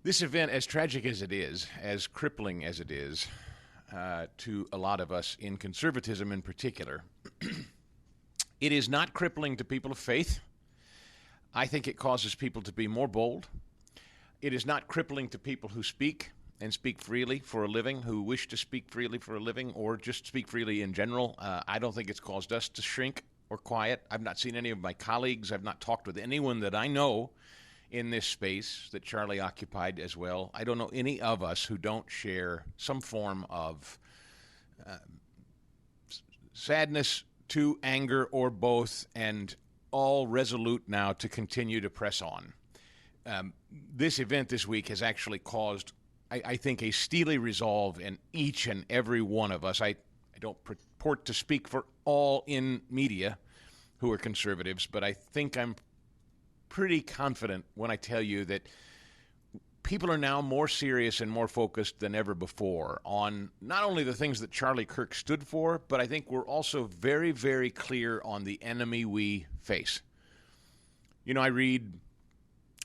This event, as tragic as it is, as crippling as it is to a lot of us in conservatism in particular, it is not crippling to people of faith. I think it causes people to be more bold. It is not crippling to people who speak and speak freely for a living, who wish to speak freely for a living, or just speak freely in general. I don't think it's caused us to shrink or quiet. I've not seen any of my colleagues. I've not talked with anyone that I know in this space that Charlie occupied as well. I don't know any of us who don't share some form of sadness to anger or both, and all resolute now to continue to press on. This event this week has actually caused, I think, a steely resolve in each and every one of us. I don't purport to speak for all in media who are conservatives, but I think I'm pretty confident when I tell you that people are now more serious and more focused than ever before on not only the things that Charlie Kirk stood for, but I think we're also very, very clear on the enemy we face. You know, I read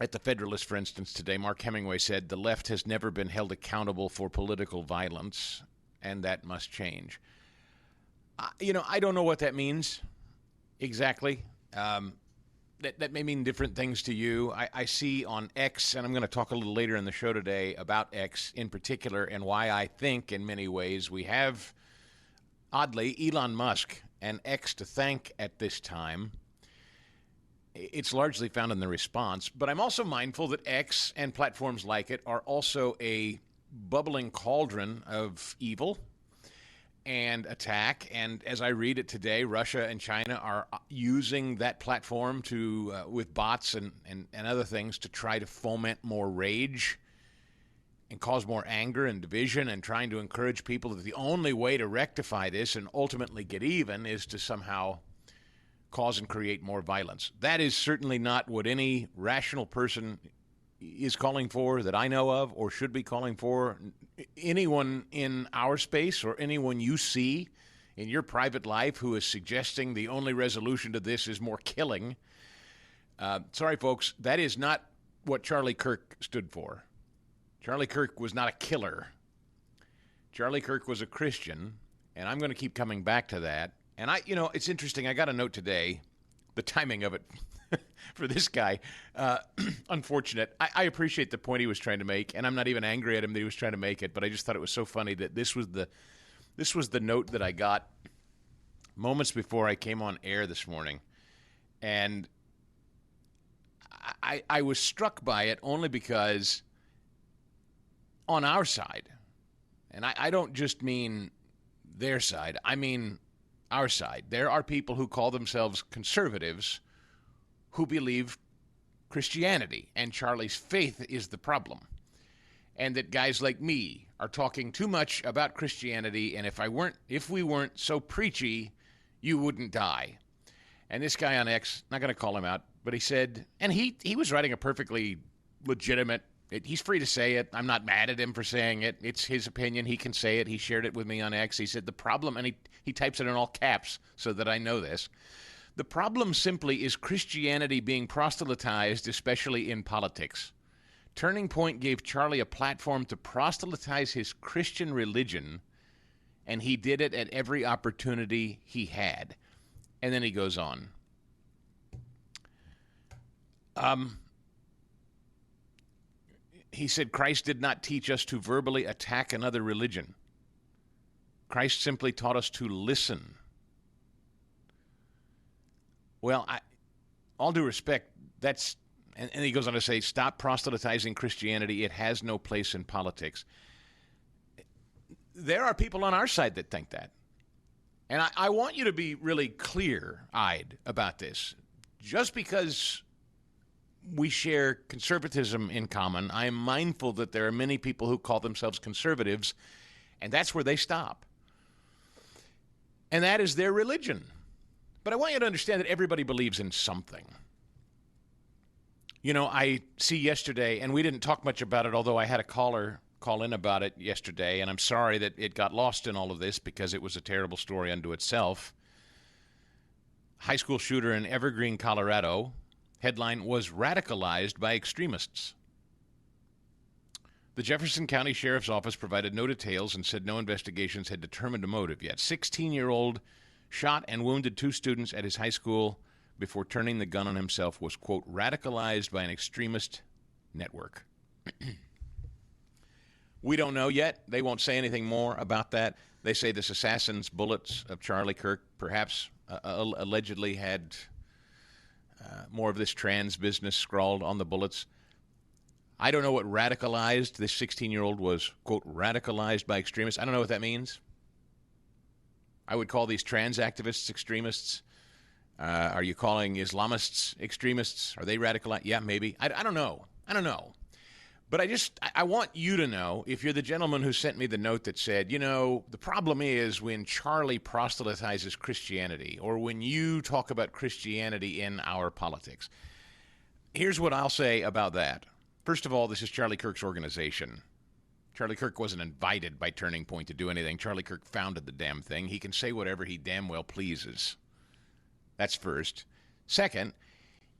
at the Federalist, for instance, today, Mark Hemingway said, "The left has never been held accountable for political violence, and that must change." I don't know what that means exactly. That may mean different things to you. I see on X, and I'm going to talk a little later in the show today about X in particular and why I think in many ways we have, oddly, Elon Musk and X to thank at this time. It's largely found in the response, but I'm also mindful that X and platforms like it are also a bubbling cauldron of evil and attack. And as I read it today, Russia and China are using that platform to, with bots and other things, to try to foment more rage and cause more anger and division, and trying to encourage people that the only way to rectify this and ultimately get even is to somehow cause and create more violence. That is certainly not what any rational person is calling for that I know of, or should be calling for. Anyone in our space or anyone you see in your private life who is suggesting the only resolution to this is more killing, sorry, folks, that is not what Charlie Kirk stood for. Charlie Kirk was not a killer. Charlie Kirk was a Christian, and I'm going to keep coming back to that. And it's interesting. I got a note today, the timing of it for this guy, unfortunate. I appreciate the point he was trying to make, and I'm not even angry at him that he was trying to make it, but I just thought it was so funny that this was the note that I got moments before I came on air this morning. And I was struck by it only because on our side, and I don't just mean their side, I mean our side, there are people who call themselves conservatives who believe Christianity and Charlie's faith is the problem, and that guys like me are talking too much about Christianity, and if we weren't so preachy, you wouldn't die. And this guy on X, not going to call him out, but he said, and he was writing a perfectly legitimate, he's free to say it. I'm not mad at him for saying it. It's his opinion. He can say it. He shared it with me on X. He said the problem, and he types it in all caps so that I know this. The problem simply is Christianity being proselytized, especially in politics. Turning Point gave Charlie a platform to proselytize his Christian religion, and he did it at every opportunity he had. And then he goes on. He said, Christ did not teach us to verbally attack another religion. Christ simply taught us to listen. Well, all due respect, and he goes on to say, stop proselytizing Christianity. It has no place in politics. There are people on our side that think that. And I want you to be really clear-eyed about this. Just because we share conservatism in common, I am mindful that there are many people who call themselves conservatives, and that's where they stop. And that is their religion. But I want you to understand that everybody believes in something. You know, I see yesterday, and we didn't talk much about it, although I had a caller call in about it yesterday, and I'm sorry that it got lost in all of this because it was a terrible story unto itself. High school shooter in Evergreen, Colorado. Headline, was radicalized by extremists. The Jefferson County Sheriff's Office provided no details and said no investigations had determined a motive yet. 16-year-old shot and wounded 2 students at his high school before turning the gun on himself, was, quote, radicalized by an extremist network. We don't know yet. They won't say anything more about that. They say this assassin's bullets of Charlie Kirk perhaps allegedly had more of this trans business scrawled on the bullets. I don't know what radicalized. This 16-year-old was, quote, radicalized by extremists. I don't know what that means. I would call these trans activists extremists. Are you calling Islamists extremists? Are they radicalized? Yeah, maybe. I don't know. I don't know. But I want you to know, if you're the gentleman who sent me the note that said, you know, the problem is when Charlie proselytizes Christianity, or when you talk about Christianity in our politics. Here's what I'll say about that. First of all, this is Charlie Kirk's organization. Charlie Kirk wasn't invited by Turning Point to do anything. Charlie Kirk founded the damn thing. He can say whatever he damn well pleases. That's first. Second,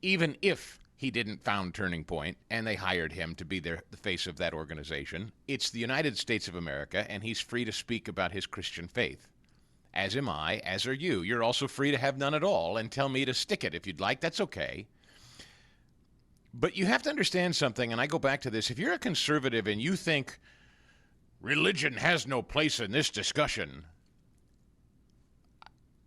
even if he didn't found Turning Point and they hired him to be the face of that organization, it's the United States of America, and he's free to speak about his Christian faith. As am I, as are you. You're also free to have none at all and tell me to stick it if you'd like. That's okay. But you have to understand something, and I go back to this. If you're a conservative and you think religion has no place in this discussion,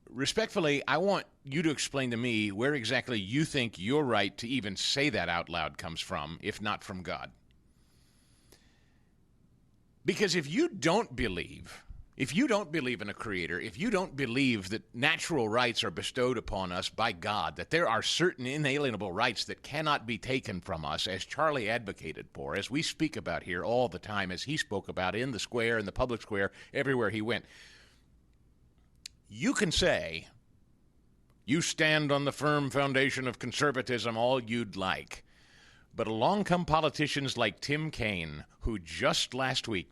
respectfully, I want you to explain to me where exactly you think your right to even say that out loud comes from, if not from God. Because if you don't believe in a creator, if you don't believe that natural rights are bestowed upon us by God, that there are certain inalienable rights that cannot be taken from us, as Charlie advocated for, as we speak about here all the time, as he spoke about in the square, in the public square, everywhere he went, you can say you stand on the firm foundation of conservatism all you'd like. But along come politicians like Tim Kaine, who just last week,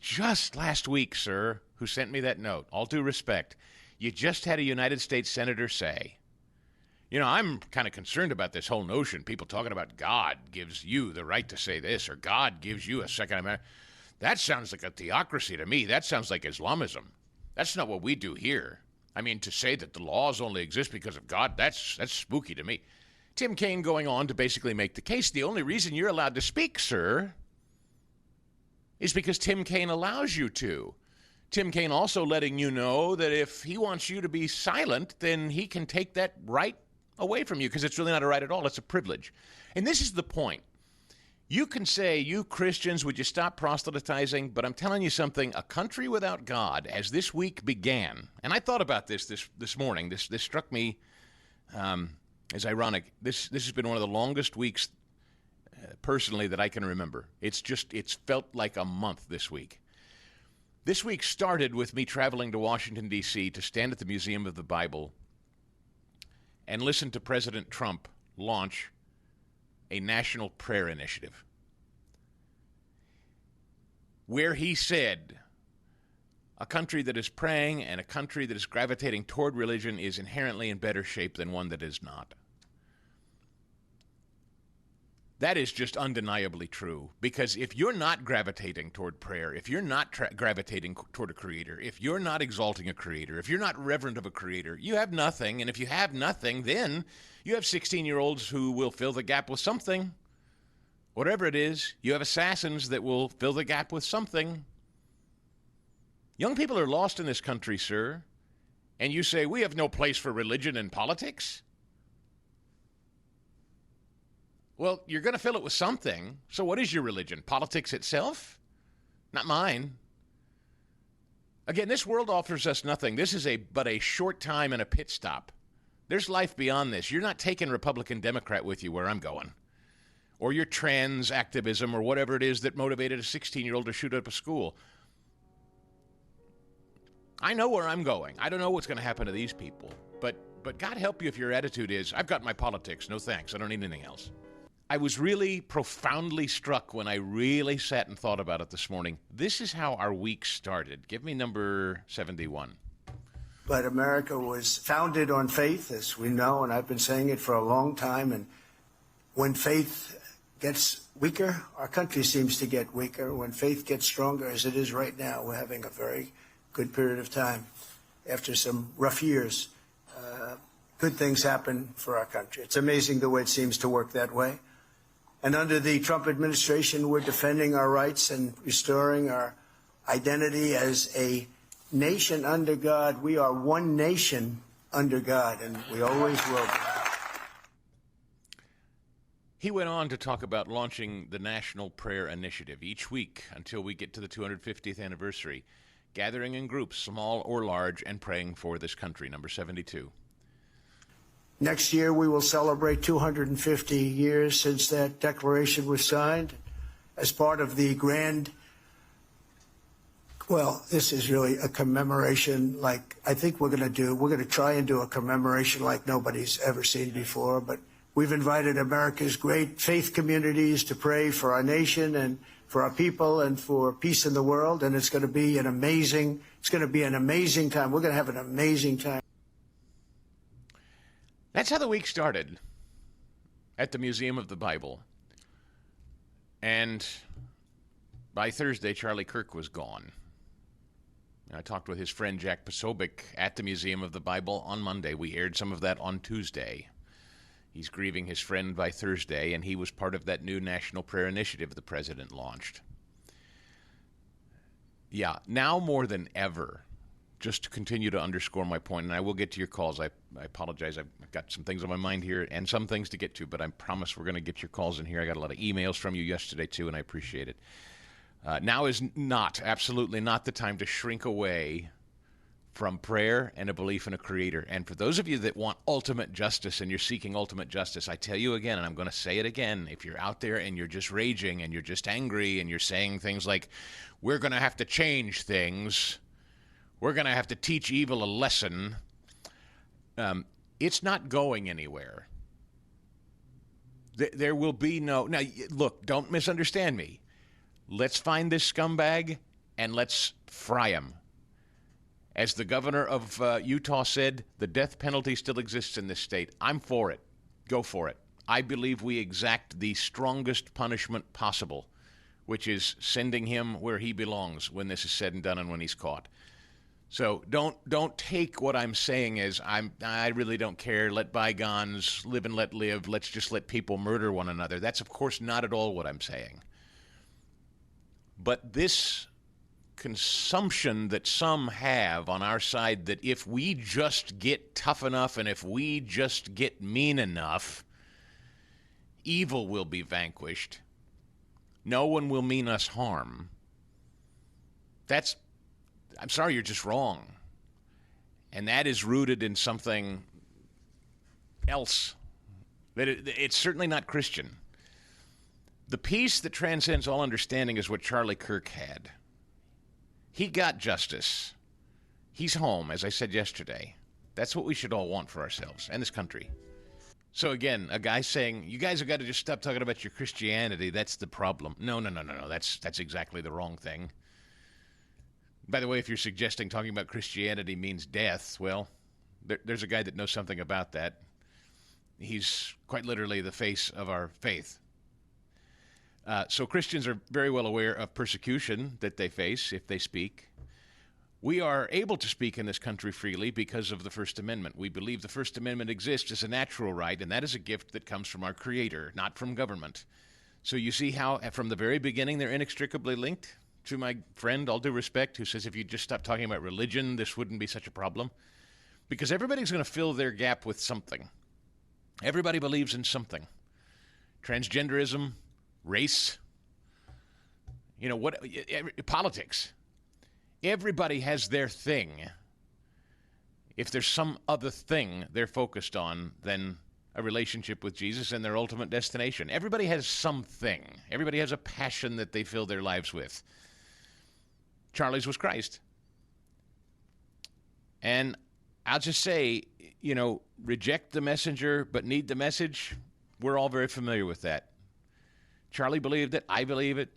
sir, who sent me that note, all due respect, you just had a United States senator say, you know, I'm kind of concerned about this whole notion, people talking about God gives you the right to say this, or God gives you a Second Amendment. That sounds like a theocracy to me. That sounds like Islamism. That's not what we do here. I mean, to say that the laws only exist because of God, that's spooky to me. Tim Kaine going on to basically make the case, the only reason you're allowed to speak, sir, is because Tim Kaine allows you to. Tim Kaine also letting you know that if he wants you to be silent, then he can take that right away from you, because it's really not a right at all. It's a privilege. And this is the point. You can say, you Christians, would you stop proselytizing? But I'm telling you something, a country without God, as this week began, and I thought about this morning. This struck me as ironic. This has been one of the longest weeks personally that I can remember. It's felt like a month this week. This week started with me traveling to Washington, D.C. to stand at the Museum of the Bible and listen to President Trump launch a national prayer initiative where he said a country that is praying and a country that is gravitating toward religion is inherently in better shape than one that is not. That is just undeniably true, because if you're not gravitating toward prayer, if you're not gravitating toward a creator, if you're not exalting a creator, if you're not reverent of a creator, you have nothing. And if you have nothing, then you have 16-year-olds who will fill the gap with something. Whatever it is, you have assassins that will fill the gap with something. Young people are lost in this country, sir. And you say, we have no place for religion in politics? Well, you're going to fill it with something. So what is your religion? Politics itself? Not mine. Again, this world offers us nothing. This is but a short time and a pit stop. There's life beyond this. You're not taking Republican, Democrat with you where I'm going. Or your trans activism or whatever it is that motivated a 16-year-old to shoot up a school. I know where I'm going. I don't know what's going to happen to these people. But God help you if your attitude is, I've got my politics. No thanks. I don't need anything else. I was really profoundly struck when I really sat and thought about it this morning. This is how our week started. Give me number 71. But America was founded on faith, as we know, and I've been saying it for a long time. And when faith gets weaker, our country seems to get weaker. When faith gets stronger, as it is right now, we're having a very good period of time. After some rough years, good things happen for our country. It's amazing the way it seems to work that way. And under the Trump administration, we're defending our rights and restoring our identity as a nation under God. We are one nation under God, and we always will be. He went on to talk about launching the National Prayer Initiative each week until we get to the 250th anniversary, gathering in groups, small or large, and praying for this country. Number 72. Next year, we will celebrate 250 years since that declaration was signed as part of the grand, well, this is really a commemoration like I think we're going to try and do a commemoration like nobody's ever seen before. But we've invited America's great faith communities to pray for our nation and for our people and for peace in the world. And it's going to be an amazing time. We're going to have an amazing time. That's how the week started at the Museum of the Bible. And by Thursday, Charlie Kirk was gone. I talked with his friend Jack Posobiec at the Museum of the Bible on Monday. We aired some of that on Tuesday. He's grieving his friend by Thursday, and he was part of that new National Prayer Initiative the president launched. Yeah, now more than ever, just to continue to underscore my point, and I will get to your calls. I apologize. I've got some things on my mind here and some things to get to, but I promise we're going to get your calls in here. I got a lot of emails from you yesterday, too, and I appreciate it. Now is absolutely not the time to shrink away from prayer and a belief in a creator. And for those of you that want ultimate justice and you're seeking ultimate justice, I tell you again, and I'm going to say it again, if you're out there and you're just raging and you're just angry and you're saying things like, we're going to have to change things, we're going to have to teach evil a lesson, it's not going anywhere. There will be no... Now, look, don't misunderstand me. Let's find this scumbag and let's fry him. As the governor of Utah said, the death penalty still exists in this state. I'm for it. Go for it. I believe we exact the strongest punishment possible, which is sending him where he belongs when this is said and done and when he's caught. So don't take what I'm saying as I really don't care. Let bygones live and let live. Let's just let people murder one another. That's, of course, not at all what I'm saying. But this consumption that some have on our side that if we just get tough enough and if we just get mean enough, evil will be vanquished. No one will mean us harm. I'm sorry, you're just wrong. And that is rooted in something else. It's certainly not Christian. The peace that transcends all understanding is what Charlie Kirk had. He got justice. He's home, as I said yesterday. That's what we should all want for ourselves and this country. So again, a guy saying, you guys have got to just stop talking about your Christianity. That's the problem. No. That's exactly the wrong thing. By the way, if you're suggesting talking about Christianity means death, well, there's a guy that knows something about that. He's quite literally the face of our faith. So Christians are very well aware of persecution that they face if they speak. We are able to speak in this country freely because of the First Amendment. We believe the First Amendment exists as a natural right, and that is a gift that comes from our Creator, not from government. So you see how, from the very beginning, they're inextricably linked? To my friend, all due respect, who says if you just stop talking about religion, this wouldn't be such a problem. Because everybody's going to fill their gap with something. Everybody believes in something. Transgenderism, race, politics. Everybody has their thing. If there's some other thing they're focused on than a relationship with Jesus and their ultimate destination. Everybody has something. Everybody has a passion that they fill their lives with. Charlie's was Christ. And I'll just say, reject the messenger but need the message. We're all very familiar with that. Charlie believed it. I believe it.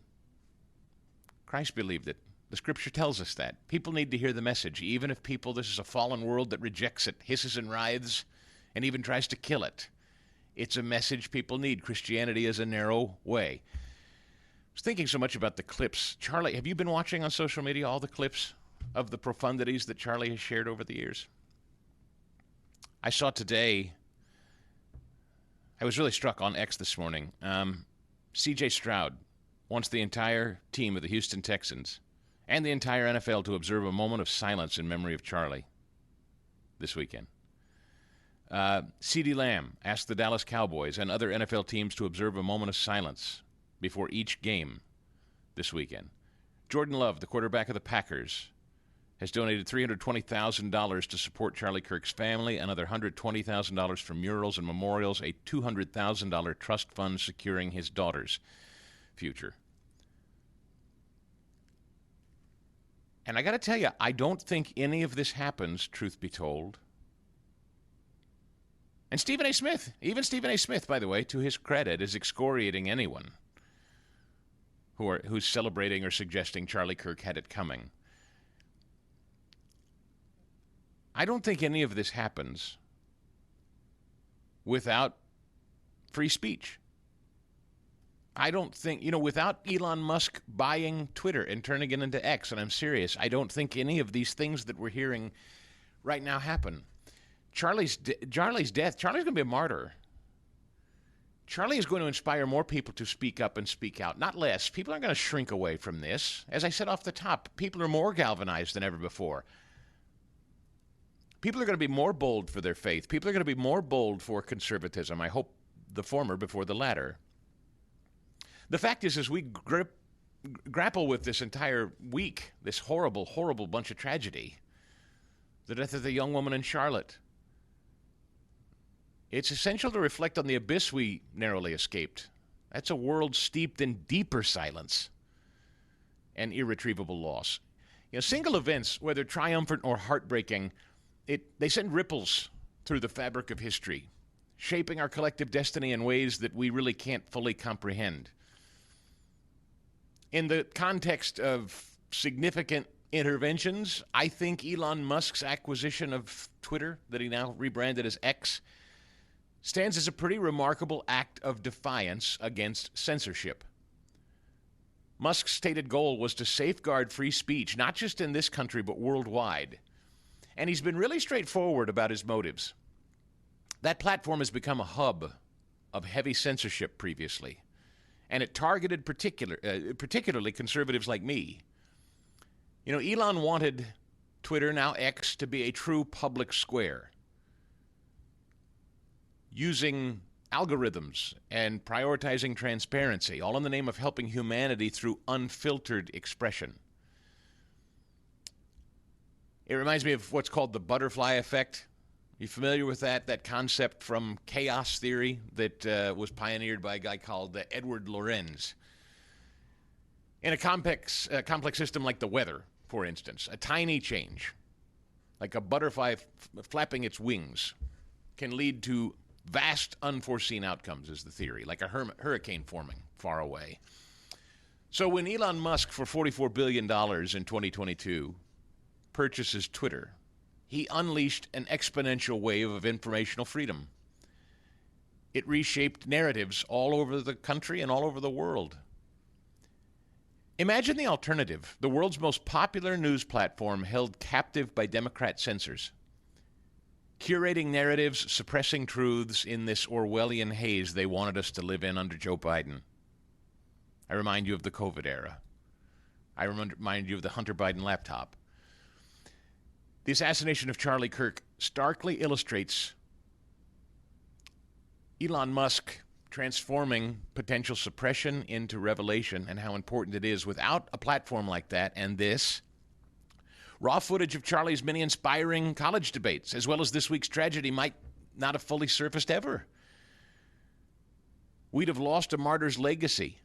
Christ believed it. The Scripture tells us that. People need to hear the message, even if this is a fallen world that rejects it, hisses and writhes, and even tries to kill it. It's a message people need. Christianity is a narrow way. I was thinking so much about the clips. Charlie, have you been watching on social media all the clips of the profundities that Charlie has shared over the years? I saw today, I was really struck on X this morning. C.J. Stroud wants the entire team of the Houston Texans and the entire NFL to observe a moment of silence in memory of Charlie this weekend. CeeDee Lamb asked the Dallas Cowboys and other NFL teams to observe a moment of silence before each game this weekend. Jordan Love, the quarterback of the Packers, has donated $320,000 to support Charlie Kirk's family, another $120,000 for murals and memorials, a $200,000 trust fund securing his daughter's future. And I got to tell you, I don't think any of this happens, truth be told. And Stephen A. Smith, even Stephen A. Smith, by the way, to his credit, is excoriating anyone who's celebrating or suggesting Charlie Kirk had it coming. I don't think any of this happens without free speech. I don't think, without Elon Musk buying Twitter and turning it into X, and I'm serious, I don't think any of these things that we're hearing right now happen. Charlie's death, Charlie's going to be a martyr. Charlie is going to inspire more people to speak up and speak out, not less. People aren't going to shrink away from this. As I said off the top, people are more galvanized than ever before. People are going to be more bold for their faith. People are going to be more bold for conservatism. I hope the former before the latter. The fact is, as we grapple with this entire week, this horrible, horrible bunch of tragedy, the death of the young woman in Charlotte, it's essential to reflect on the abyss we narrowly escaped. That's a world steeped in deeper silence and irretrievable loss. Single events, whether triumphant or heartbreaking, they send ripples through the fabric of history, shaping our collective destiny in ways that we really can't fully comprehend. In the context of significant interventions, I think Elon Musk's acquisition of Twitter, that he now rebranded as X, stands as a pretty remarkable act of defiance against censorship. Musk's stated goal was to safeguard free speech, not just in this country, but worldwide. And he's been really straightforward about his motives. That platform has become a hub of heavy censorship previously, and it targeted particularly conservatives like me. Elon wanted Twitter, now X, to be a true public square, using algorithms and prioritizing transparency, all in the name of helping humanity through unfiltered expression. It reminds me of what's called the butterfly effect. You familiar with that concept from chaos theory that was pioneered by a guy called Edward Lorenz? In a complex system like the weather, for instance, a tiny change, like a butterfly flapping its wings, can lead to vast unforeseen outcomes, is the theory, like a hurricane forming far away. So when Elon Musk, for $44 billion in 2022, purchases Twitter, he unleashed an exponential wave of informational freedom. It reshaped narratives all over the country and all over the world. Imagine the alternative: the world's most popular news platform held captive by Democrat censors, curating narratives, suppressing truths in this Orwellian haze they wanted us to live in under Joe Biden. I remind you of the COVID era. I remind you of the Hunter Biden laptop. The assassination of Charlie Kirk starkly illustrates Elon Musk transforming potential suppression into revelation and how important it is. Without a platform like that and this, raw footage of Charlie's many inspiring college debates, as well as this week's tragedy, might not have fully surfaced ever. We'd have lost a martyr's legacy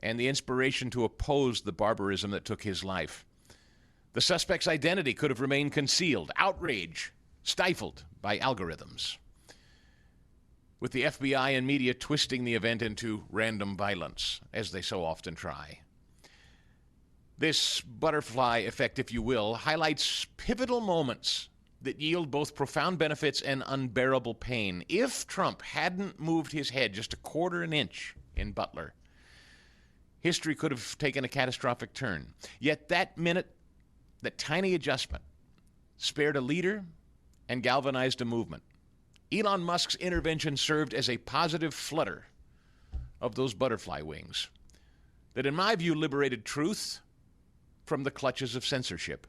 and the inspiration to oppose the barbarism that took his life. The suspect's identity could have remained concealed, outrage stifled by algorithms, with the FBI and media twisting the event into random violence, as they so often try. This butterfly effect, if you will, highlights pivotal moments that yield both profound benefits and unbearable pain. If Trump hadn't moved his head just a quarter an inch in Butler, history could have taken a catastrophic turn. Yet that minute, that tiny adjustment, spared a leader and galvanized a movement. Elon Musk's intervention served as a positive flutter of those butterfly wings that, in my view, liberated truth from the clutches of censorship.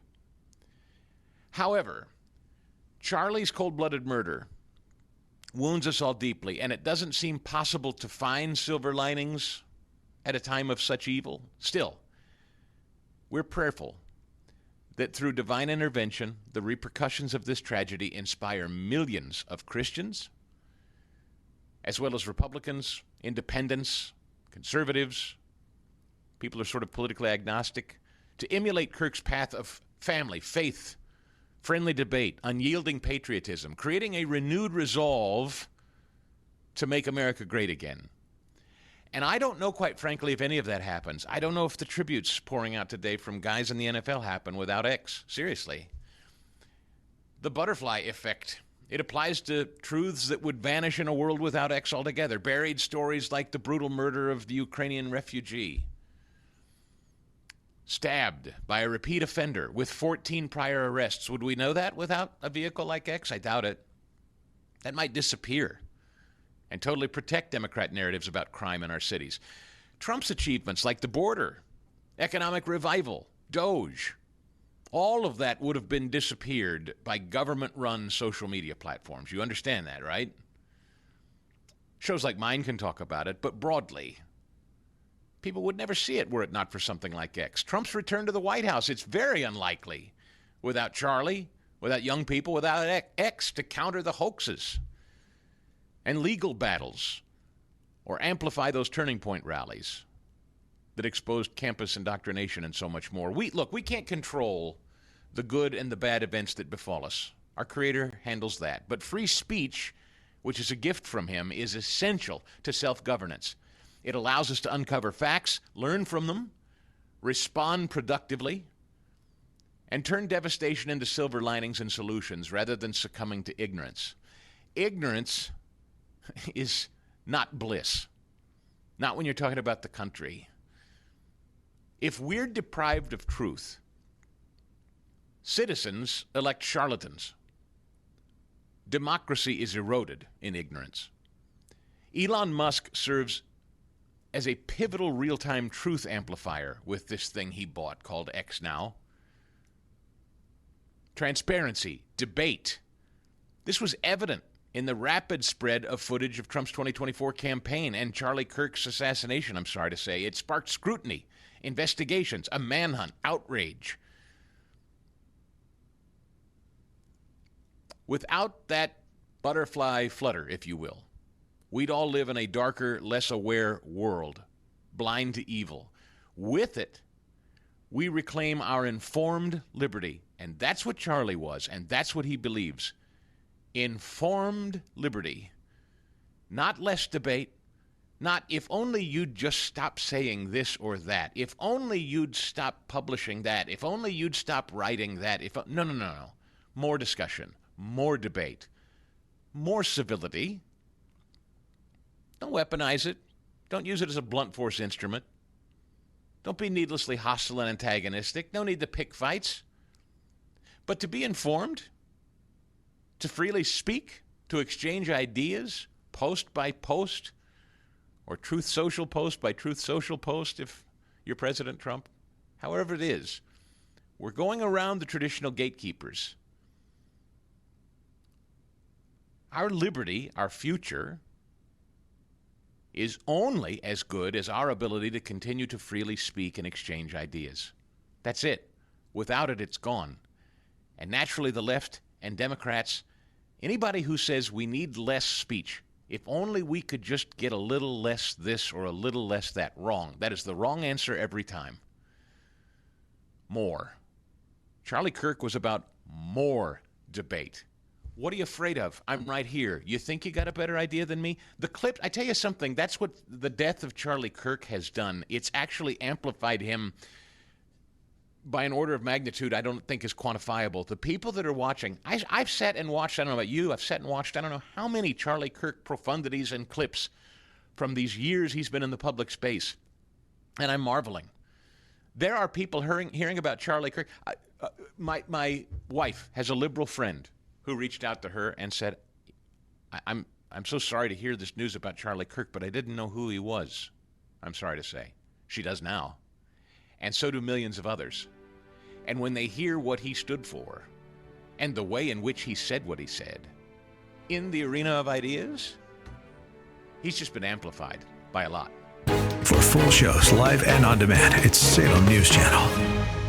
However, Charlie's cold-blooded murder wounds us all deeply, and it doesn't seem possible to find silver linings at a time of such evil. Still, we're prayerful that through divine intervention, the repercussions of this tragedy inspire millions of Christians, as well as Republicans, independents, conservatives, people who are sort of politically agnostic, to emulate Kirk's path of family, faith, friendly debate, unyielding patriotism, creating a renewed resolve to make America great again. And I don't know, quite frankly, if any of that happens. I don't know if the tributes pouring out today from guys in the NFL happen without X. Seriously. The butterfly effect. It applies to truths that would vanish in a world without X altogether. Buried stories like the brutal murder of the Ukrainian refugee. Stabbed by a repeat offender with 14 prior arrests. Would we know that without a vehicle like X? I doubt it. That might disappear and totally protect Democrat narratives about crime in our cities. Trump's achievements like the border, economic revival, Doge, all of that would have been disappeared by government-run social media platforms. You understand that, right? Shows like mine can talk about it, but broadly, people would never see it were it not for something like X. Trump's return to the White House, it's very unlikely without Charlie, without young people, without X to counter the hoaxes and legal battles or amplify those turning point rallies that exposed campus indoctrination and so much more. We can't control the good and the bad events that befall us. Our Creator handles that. But free speech, which is a gift from Him, is essential to self-governance. It allows us to uncover facts, learn from them, respond productively, and turn devastation into silver linings and solutions rather than succumbing to ignorance. Ignorance is not bliss, not when you're talking about the country. If we're deprived of truth, citizens elect charlatans. Democracy is eroded in ignorance. Elon Musk serves as a pivotal real-time truth amplifier with this thing he bought called X now. Transparency, debate. This was evident in the rapid spread of footage of Trump's 2024 campaign and Charlie Kirk's assassination, I'm sorry to say. It sparked scrutiny, investigations, a manhunt, outrage. Without that butterfly flutter, if you will, we'd all live in a darker, less aware world, blind to evil. With it, we reclaim our informed liberty. And that's what Charlie was, and that's what he believes. Informed liberty. Not less debate. Not if only you'd just stop saying this or that. If only you'd stop publishing that. If only you'd stop writing that. No. More discussion. More debate. More civility. Don't weaponize it. Don't use it as a blunt force instrument. Don't be needlessly hostile and antagonistic. No need to pick fights. But to be informed, to freely speak, to exchange ideas, post by post, or Truth Social post by Truth Social post if you're President Trump, however it is, we're going around the traditional gatekeepers. Our liberty, our future, is only as good as our ability to continue to freely speak and exchange ideas. That's it. Without it, it's gone. And naturally, the left and Democrats, anybody who says we need less speech, if only we could just get a little less this or a little less that, wrong. That is the wrong answer every time. More. Charlie Kirk was about more debate. What are you afraid of? I'm right here. You think you got a better idea than me? The clip, I tell you something, that's what the death of Charlie Kirk has done. It's actually amplified him by an order of magnitude I don't think is quantifiable. The people that are watching, I've sat and watched, I don't know about you, I've sat and watched I don't know how many Charlie Kirk profundities and clips from these years he's been in the public space, and I'm marveling. There are people hearing about Charlie Kirk. My wife has a liberal friend who reached out to her and said, I'm so sorry to hear this news about Charlie Kirk, but I didn't know who he was. I'm sorry to say. She does now. And so do millions of others. And when they hear what he stood for and the way in which he said what he said in the arena of ideas, he's just been amplified by a lot. For full shows, live and on demand, it's Salem News Channel.